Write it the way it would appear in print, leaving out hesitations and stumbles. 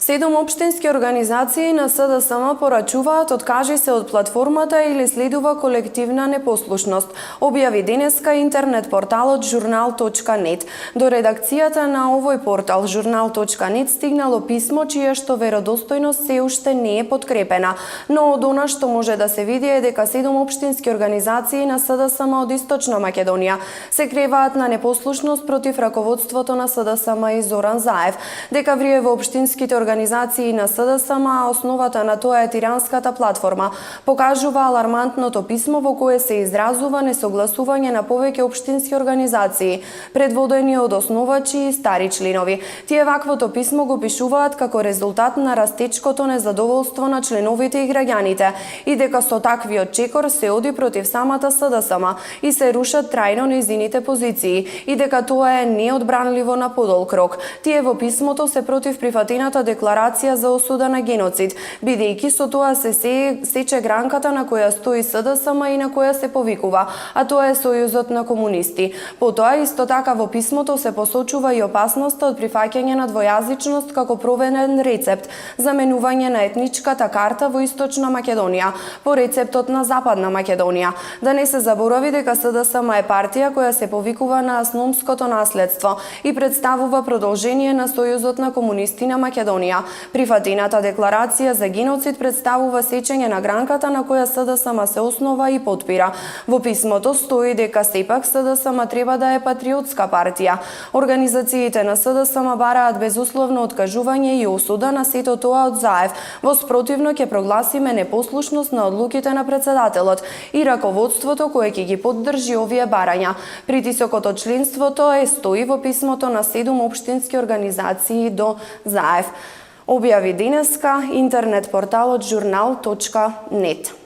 7 општински организации на СДСМ порачуваат откажи се од платформата или следува колективна непослушност, објави денеска интернет порталот журнал.нет. До редакцијата на овој портал журнал.нет стигнало писмо чија што веродостојност се уште не е подкрепена, но од она што може да се види е дека 7 општински организации на СДСМ од Источна Македонија се креваат на непослушност против раководството на СДСМ и Зоран Заев. Декавриеве општинските организации на СДСМ, а основата на тоа е тиранската платформа, покажува алармантното писмо во кое се изразува несогласување на повеќе општински организации, предводени од основачи и стари членови. Тие ваквото писмо го пишуваат како резултат на растечкото незадоволство на членовите и граѓаните и дека со таквиот чекор се оди против самата СДСМ и се рушат трајно нејзините позиции и дека тоа е неодбранливо на подолг рок. Тие во писмото се против прифатената декларација за осуда на геноцид, бидејќи со тоа се сече гранката на која стои СДСМ и на која се повикува, а тоа е Сојузот на комунисти. Потоа исто така во писмото се посочува и опасноста од прифаќање на двојазичност како проведен рецепт, заменување на етничката карта во Источна Македонија по рецептот на Западна Македонија. Да не се заборави дека СДСМ е партија која се повикува на асномското наследство и представува продолжение на Сојузот на комунисти на Македонија. Прифатената декларација за геноцид представува сечење на гранката на која СДСМ се основа и подпира. Во писмото стои дека сепак СДСМ треба да е патриотска партија. Организациите на СДСМ бараат безусловно откажување и осуда на сето тоа од Заев. Во спротивно ќе прогласиме непослушност на одлуките на председателот и раководството кое ќе ги поддржи овие барања. Притисокот од членството стои во писмото на 7 општински организации до Заев. Објави денеска интернет порталот журнал.нет.